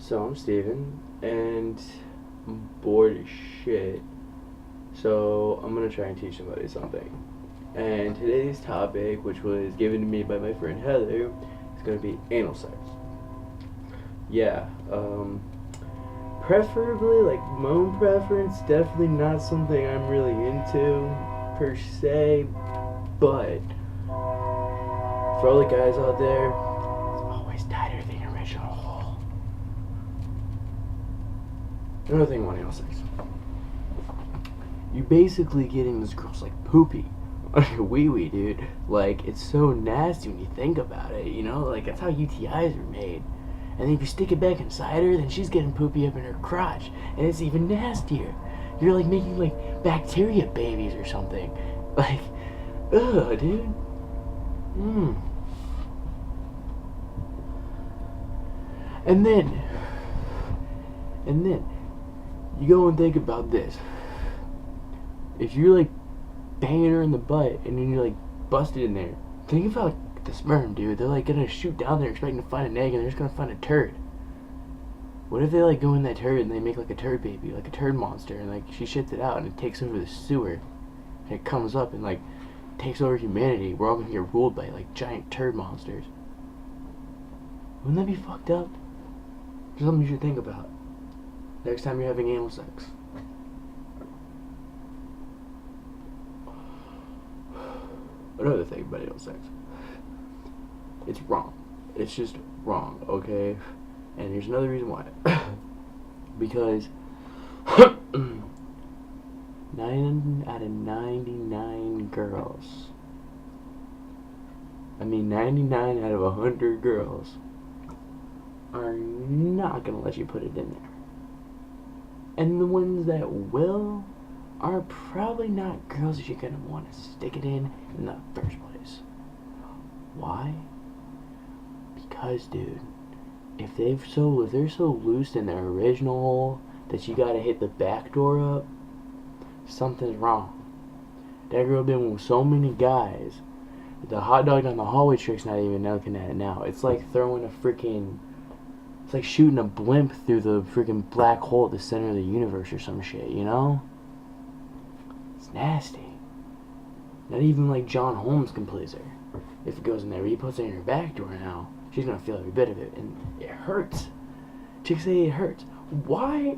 So I'm Steven, and I'm bored as shit. So I'm gonna try and teach somebody something. And today's topic, which was given to me by my friend Heather, is gonna be anal sex. Yeah, preferably like my own preference. Definitely not something I'm really into per se, but for all the guys out there, it's always tighter than your original hole. Another thing about anal sex. You basically getting this girl's like poopy on your wee wee, dude. Like, it's so nasty when you think about it, you know? Like, that's how UTIs are made. And then if you stick it back inside her, then she's getting poopy up in her crotch. And it's even nastier. You're like making like bacteria babies or something. Like, ugh, dude. Mmm. And then, you go and think about this. If you're like banging her in the butt and then you're like busted in there, think about like, the sperm, dude. They're like gonna shoot down there expecting to find an egg and they're just gonna find a turd. What if they like go in that turd and they make like a turd baby, like a turd monster, and like she shits it out and it takes over the sewer and it comes up and like takes over humanity? We're all gonna get ruled by like giant turd monsters. Wouldn't that be fucked up? Just something you should think about next time you're having anal sex. Another thing about anal sex. It's wrong. It's just wrong, okay? And here's another reason why. Because 9 out of 99 girls, 99 out of 100 girls are not gonna let you put it in there. And the ones that will are probably not girls that you're gonna want to stick it in the first place. Why? Because, dude, if they're so loose in their original hole that you gotta hit the back door up, something's wrong. That girl been with so many guys. The hot dog on the hallway trick's not even looking at it now. It's like throwing a freaking, it's like shooting a blimp through the freaking black hole at the center of the universe or some shit, you know? It's nasty. Not even like John Holmes can please her. If it goes in there, he puts it in her back door now, she's gonna feel every bit of it, and it hurts. Chicks say it hurts. Why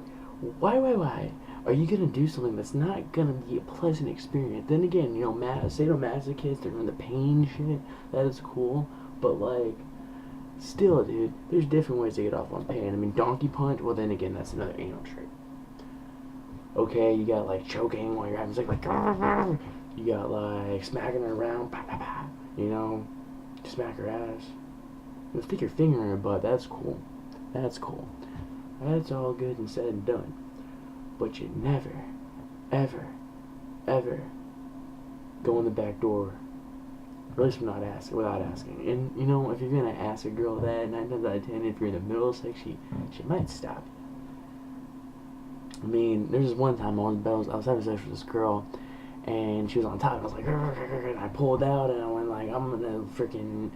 are you gonna do something that's not gonna be a pleasant experience? Then again, you know, sadomasochists, they're in the pain shit. That is cool, but like, still, dude, there's different ways to get off on pain. I mean, donkey punch. Well, then again, that's another anal trick. Okay, you got like choking while you're having sex, like you got like smacking her around, you know, smack her ass. You stick your finger in her butt. That's cool. That's cool. That's all good and said and done. But you never, ever, ever go in the back door. At least without asking. And you know, if you're gonna ask a girl that, 9 times out of 10, if you're in the middle of sex, she might stop you. I mean, there's this one time I was having sex with this girl, and she was on top, and I was like, and I pulled out, and I went like, I'm gonna freaking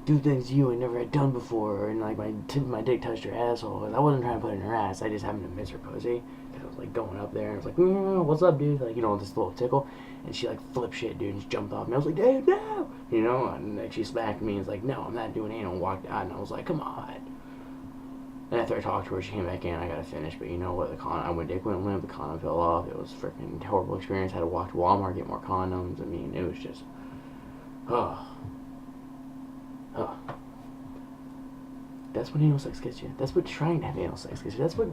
do things you ain't never had done before, and like my tip of my dick touched her asshole. I wasn't trying to put it in her ass, I just happened to miss her pussy, because I was like going up there, and I was like, what's up, dude? Like, you know, this little tickle, and she like flipped shit, dude, and she jumped off me. I was like, dude, no! You know, and like she smacked me, and was like, no, I'm not doing anal, and walked out, and I was like, come on. And after I talked to her, she came back in. I got to finish, but you know what? Dick went limp. The condom fell off. It was a freaking horrible experience. Had to walk to Walmart get more condoms. I mean, it was just, That's what anal sex gets you. That's what trying to have anal sex gets you. That's what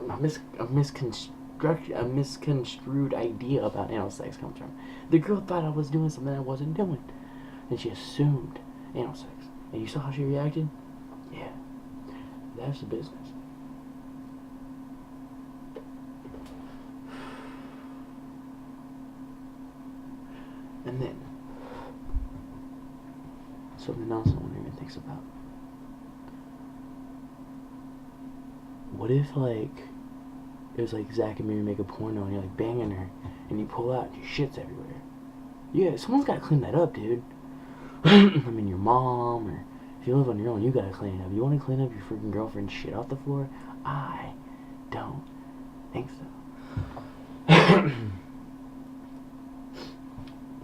a misconstrued idea about anal sex comes from. The girl thought I was doing something I wasn't doing, and she assumed anal sex. And you saw how she reacted? Yeah. That's the business. And then, something else no one even thinks about. What if, like, it was like Zack and Miri make a porno and you're like banging her and you pull out and your shit's everywhere? Yeah, someone's gotta clean that up, dude. I mean, your mom or If you live on your own, you gotta clean it up. You wanna clean up your freaking girlfriend's shit off the floor? I don't think so.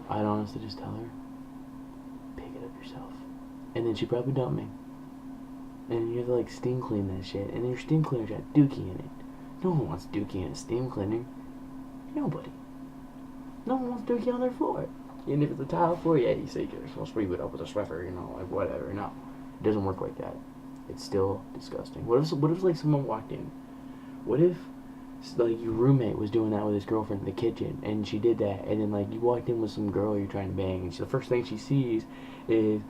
I'd honestly just tell her, pick it up yourself. And then she'd probably dump me. And you have to like steam clean that shit. And your steam cleaner's got dookie in it. No one wants dookie in a steam cleaner. Nobody. No one wants dookie on their floor. Even if it's a tile floor, yeah, you say you're supposed to sweep it up with a Swiffer, you know, like whatever. No, it doesn't work like that. It's still disgusting. What if like someone walked in? What if like your roommate was doing that with his girlfriend in the kitchen, and she did that, and then like you walked in with some girl you're trying to bang, and the first thing she sees is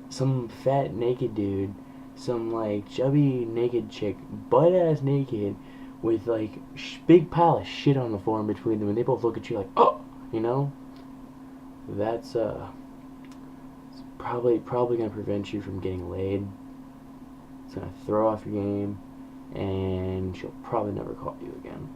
some fat naked dude, some like chubby naked chick, butt ass naked, with like big pile of shit on the floor in between them, and they both look at you like, oh, you know. That's it's probably gonna prevent you from getting laid. It's gonna throw off your game, and she'll probably never call you again.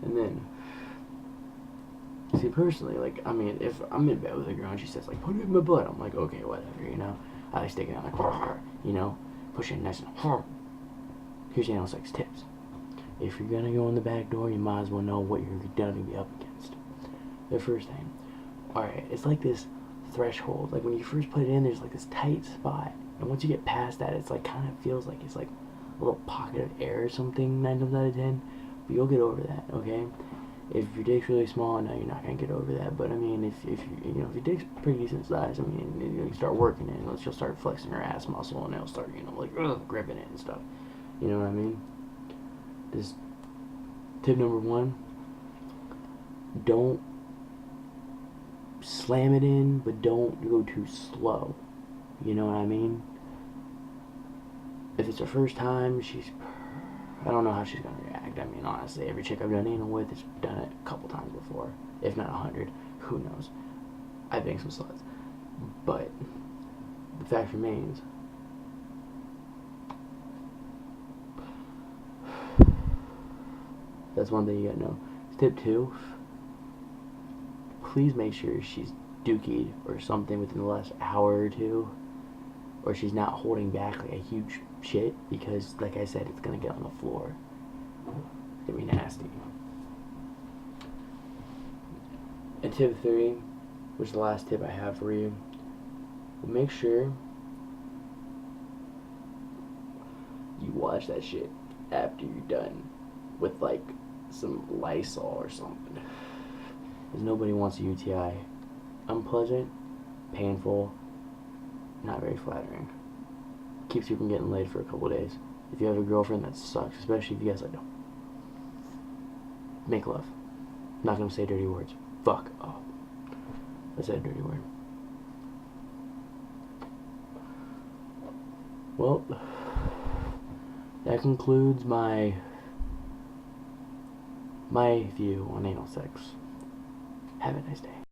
And then, see, personally, like, I mean, if I'm in bed with a girl and she says, like, put it in my butt, I'm like, okay, whatever, you know? I like sticking out like, you know? Push it nice and hard. Here's anal sex tips. If you're gonna go in the back door, you might as well know what you're gonna be up against. The first thing, alright, it's like this threshold. Like, when you first put it in, there's like this tight spot. And once you get past that, it's like, kind of feels like it's like a little pocket of air or something, 9 times out of 10. But you'll get over that, okay? If your dick's really small, no, you're not gonna get over that. But I mean, if your dick's pretty decent size, I mean, you start working it, and she'll start flexing her ass muscle, and it'll start, you know, like gripping it and stuff. You know what I mean? This tip number 1: don't slam it in, but don't go too slow. You know what I mean? If it's her first time, I don't know how she's gonna react. I mean, honestly, every chick I've done anal with has done it a couple times before, if not 100. Who knows? I banged some sluts, but the fact remains. That's one thing you gotta know. Tip 2: please make sure she's dookied or something within the last hour or two, or she's not holding back like a huge shit, because like I said, it's gonna get on the floor. It's gonna be nasty. And tip 3, which is the last tip I have for you, make sure you wash that shit after you're done with like some Lysol or something, because nobody wants a UTI. Unpleasant, painful, not very flattering. Keeps you from getting laid for a couple days. If you have a girlfriend, that sucks, especially if you guys like, don't make love. Not gonna say dirty words. Fuck off. I said a dirty word. Well, that concludes my view on anal sex. Have a nice day.